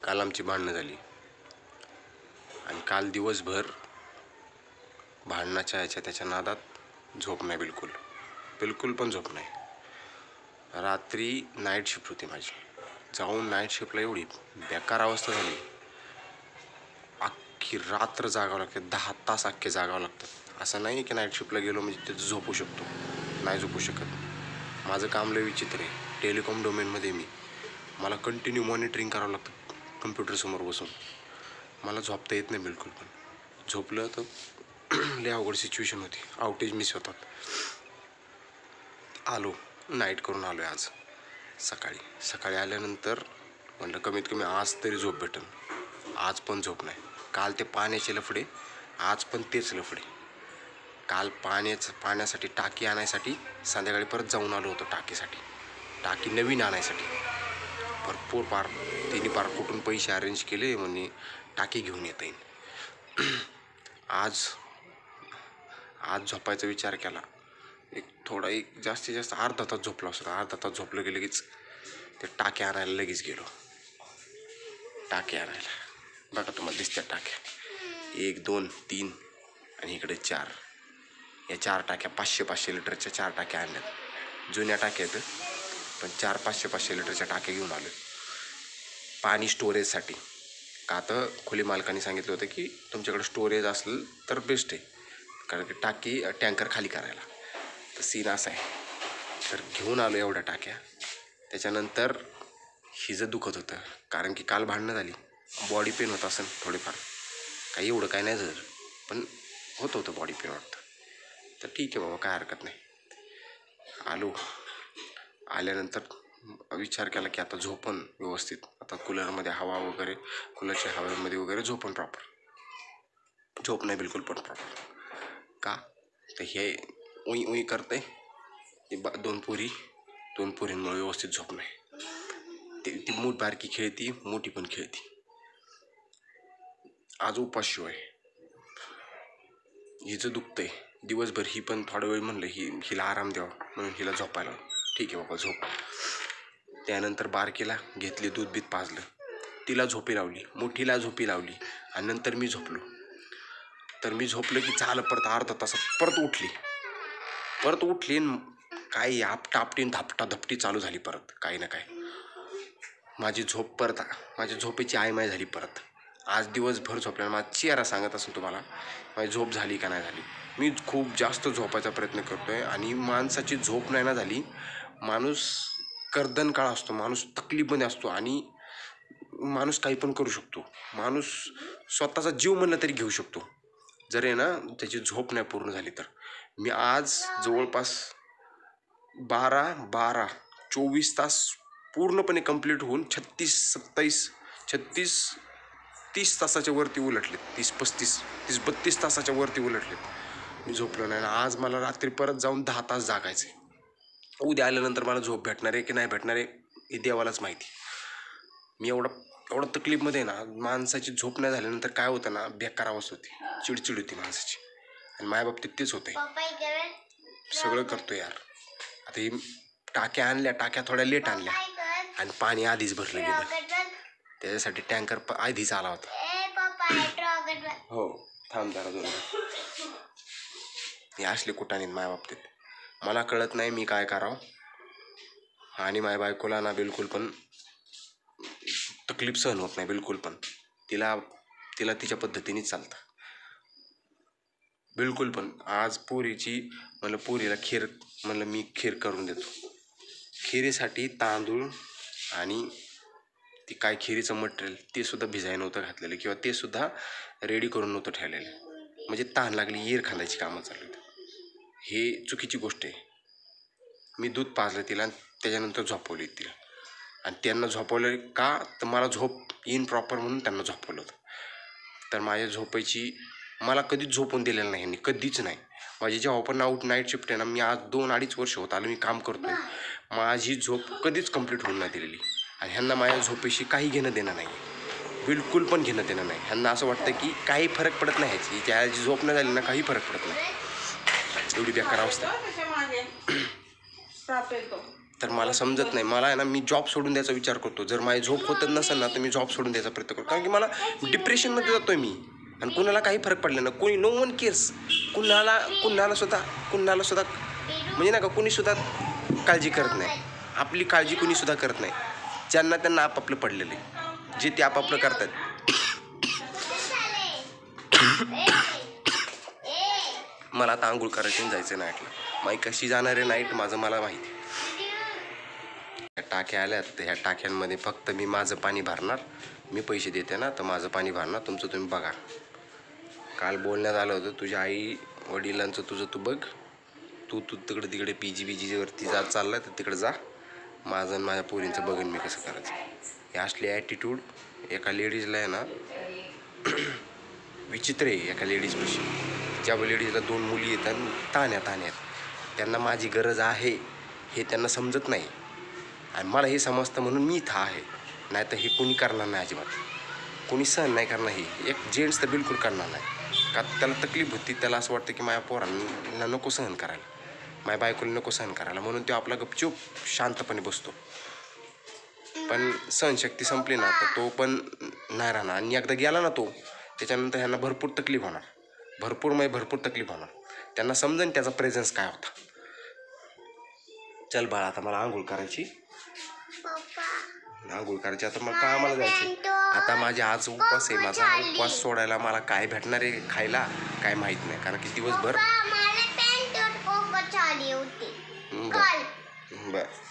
काल आमची भांडणं झाली आणि काल दिवसभर भांडणाच्या त्याच्या नादात झोप नाही, बिलकुल पण झोप नाही. रात्री नाईट शिफ्ट होती माझी. जाऊन नाईट शिफ्टला एवढी बेकार अवस्था झाली, अख्खी रात्र जागावं लागते, 10 तास अख्खे जागावं लागतात. असं नाही की नाईट शिफ्टला गेलो म्हणजे तिथं झोपू शकतो, नाही झोपू शकत. माझं काम लय विचित्र आहे. टेलिकॉम डोमेनमध्ये मला कंटिन्यू मॉनिटरिंग करावं लागतं कम्प्युटरसमोर बसून. मला झोपता येत नाही बिलकुल पण. झोपलं तर लय अवघड सिच्युएशन होती, आउटेज मिस होतात. आलो, नाईट करून आलो आहे आज. सकाळी आल्यानंतर म्हणलं कमीत कमी आज तरी झोप भेटेल. आज पण झोप नाही. काल ते पाण्याचे लफडे, आज पण तेच लफडे. काल पाण्यासाठी टाकी आणायसाठी संध्याकाळी परत जाऊन आलो होतो टाकी नवीन आणायसाठी. भरपूर तिने कुठून पैसे अरेंज केले, म्हणजे टाकी घेऊन येता येईल. आज झोपायचा विचार केला. एक जास्तीत जास्त अर्धा तास झोपला असता. अर्धा तास झोपलं की लगेच ते टाकी आणायला लगेच गेलो. टाकी आणायला बघा तुम्हाला दिसत्या टाक्या, 1 2 3 आणि इकडे 4. या 4 टाक्या 500 लिटरच्या 4 टाक्या आणल्यात. जुन्या टाक्या आहेत पण 4 500 लिटरच्या टाक्या घेऊन आलो पाणी स्टोरेजसाठी. का तर खोली मालकाने सांगितलं होतं की तुमच्याकडे स्टोरेज असलं तर बेस्ट आहे, कारण की टाकी टँकर खाली करायला. तर सीन असा आहे. तर घेऊन आलो एवढ्या टाक्या. त्याच्यानंतर हिजं दुखत होतं, कारण की काल भांडणं झाली. बॉडी पेन होत असेल थोडेफार, काही एवढं काय नाही झालं पण होतं बॉडी पेन वाटतं. तर ठीक आहे बाबा, काय हरकत नाही. आल्यानंतर विचार केला की आता झोपण व्यवस्थित. आता कूलरमध्ये हवा वगैरे, कूलरच्या हवेमध्ये वगैरे झोपण प्रॉपर. झोप नाही बिलकुल पण प्रॉपर. का तर हे उई करते. 2 पोरींमुळे व्यवस्थित झोप नाही. ती मूठ बारकी खेळती, मोठी पण खेळती. आज उपाशी आहे. हिचं दुखतंय दिवसभर. ही पण थोडा वेळ म्हणलं हिला आराम द्यावा म्हणून हिला झोपायला. ठीक आहे बाबा झोप. त्यानंतर बारकीला घेतली, दूध पाजलं, तिला झोपी लावली, मोठीला झोपी लावली आणि नंतर मी झोपलो. तर मी झोपलं की झालं, परत अर्धा तासात परत उठली काय आपटापटीन धापटाधपटी चालू झाली परत काही ना काय. माझी झोपेची आयमाय झाली परत. आज दिवसभर झोपल्यानं माझा चेहरा सांगत असेल तुम्हाला माझी झोप झाली का नाही झाली. मी खूप जास्त झोपायचा प्रयत्न करतोय आणि माणसाची झोप नाही ना झाली, माणूस कर्दनकाळ असतो, माणूस तकलीफमध्ये असतो आणि माणूस काही पण करू शकतो. माणूस स्वतःचा जीव म्हणलं तरी घेऊ शकतो जर आहे ना त्याची झोप नाही पूर्ण झाली तर. मी आज जवळपास 24 तास पूर्णपणे कंप्लीट होऊन 30 तासाच्या वरती उलटलेत. 32 तासाच्या वरती उलटलेत मी झोपलो नाही. आज मला रात्री परत जाऊन 10 तास जागायचे. उद्या आल्यानंतर मला झोप भेटणार आहे की नाही भेटणार आहे हे देवालाच माहिती. मी एवढं तकलीफमध्ये ना, माणसाची झोप नाही झाल्यानंतर काय होतं ना, बेकार अवस्था होती, चिडचिड होती माणसाची. आणि माझ्या बाबतीत तेच होते. सगळं करतो यार. आता ही टाक्या थोड्या लेट आणल्या आणि पाणी आधीच भरलं गेलं. त्याच्यासाठी टँकर आधीच आला होता. हो थांब जरा 2 हे असले कुठाने माझ्या बाबतीत. मला कळत नाही मी काय करावं. आणि माझ्या बायकोला ना बिलकुल पण तकलीफ सहन होत नाही बिलकुल पण. तिला तिच्या पद्धतीनेच चालतं बिलकुल पण. आज पोरीला मी खीर करून देतो. खिरीसाठी तांदूळ आणि ती काय खिरीचं मटेरियल ते सुद्धा भिजायला नव्हतं घातलेलं किंवा ते सुद्धा रेडी करून नव्हतं ठेवलेलं. म्हणजे तहान लागली, येर खांदायची कामं चालू होती. हे चुकीची गोष्ट आहे. मी दूध पाजलं तिला आणि त्याच्यानंतर झोपवली तिला. आणि त्यांना झोपवलं का तर मला झोप येईन प्रॉपर म्हणून त्यांना झोपवलं होतं. तर माझ्या झोपायची मला कधीच झोपून दिलेलं नाही ह्यांनी, कधीच नाही. माझी जेव्हा पण नाईट शिफ्ट आहे ना, मी आज 2-2.5 वर्ष होत आलो मी काम करतोय, माझी झोप कधीच कंप्लीट होऊन नाही दिलेली. आणि ह्यांना माझ्या झोपेशी काही घेणं देणं नाही, बिलकुल पण घेणं देणं नाही. ह्यांना असं वाटतं की काही फरक पडत नाही ह्याची, त्याची झोप नाही झाली ना काही फरक पडत नाही. एवढी बेकार अवस्था. तर मला समजत नाही. मला आहे ना, मी जॉब सोडून द्यायचा विचार करतो. जर माझी झोप होतच नसेल ना, तर मी जॉब सोडून द्यायचा प्रयत्न करतो. कारण की मला डिप्रेशनमध्ये जातो आहे मी. आणि कुणाला काही फरक पडला ना, कोणी नो वन केअर्स. कुणाला सुद्धा म्हणजे नाही का, कुणीसुद्धा काळजी करत नाही. आपली काळजी कुणीसुद्धा करत नाही. ज्यांना त्यांना आपापलं पडलेलं आहे, जे ते आपापलं करतात. मला आता आंघोळ करायची आणि जायचं नाईटला. माई कशी जाणार आहे नाईट माझं मला माहिती. ह्या टाक्या आल्यात, तर ह्या टाक्यांमध्ये फक्त मी माझं पाणी भरणार. मी पैसे देते ना, तर माझं पाणी भरणार, तुमचं तुम्ही बघा. काल बोलण्यात आलं होतं, तुझ्या आई वडिलांचं तुझं तू बघ. तू तिकडे PG-BGवरती चाललाय तर तिकडे जा. माझं आणि माझ्या पोरींचं बघेन मी कसं करायचं. हे असली ॲटिट्यूड एका लेडीजला आहे ना विचित्र आहे. एका लेडीजपाशी, ज्या लेडीजला 2 मुली आहेत आणि ताण्यात त्यांना माझी गरज आहे हे त्यांना समजत नाही. आणि मला हे समजतं म्हणून मी इथं आहे. नाही तर हे कोणी करणार नाही अजिबात. कोणी सहन नाही करणार. हे एक जेंट्स तर बिलकुल करणार नाही. का त्याला तकलीफ होती. त्याला असं वाटतं की माझ्या पोरांना नको सहन करायला, माझ्या बायकोला नको सहन करायला, म्हणून तो आपला गपचूप शांतपणे बसतो. पण सहनशक्ती संपली ना, तर तो पण नाही राहणार. आणि एकदा गेला ना तो, त्याच्यानंतर ह्यांना भरपूर तकलीफ होणार. भरपूर तकलीफ होणार. त्यांना समजेन त्याचा प्रेझेन्स काय होता. चल बाळा, आता मला आंघोळ करायची. आता मला कामाला जायचं. आता माझे आज उपवास आहे. माझा उपवास सोडायला मला काय भेटणार आहे खायला काय माहीत नाही. कारण की दिवसभर बरं.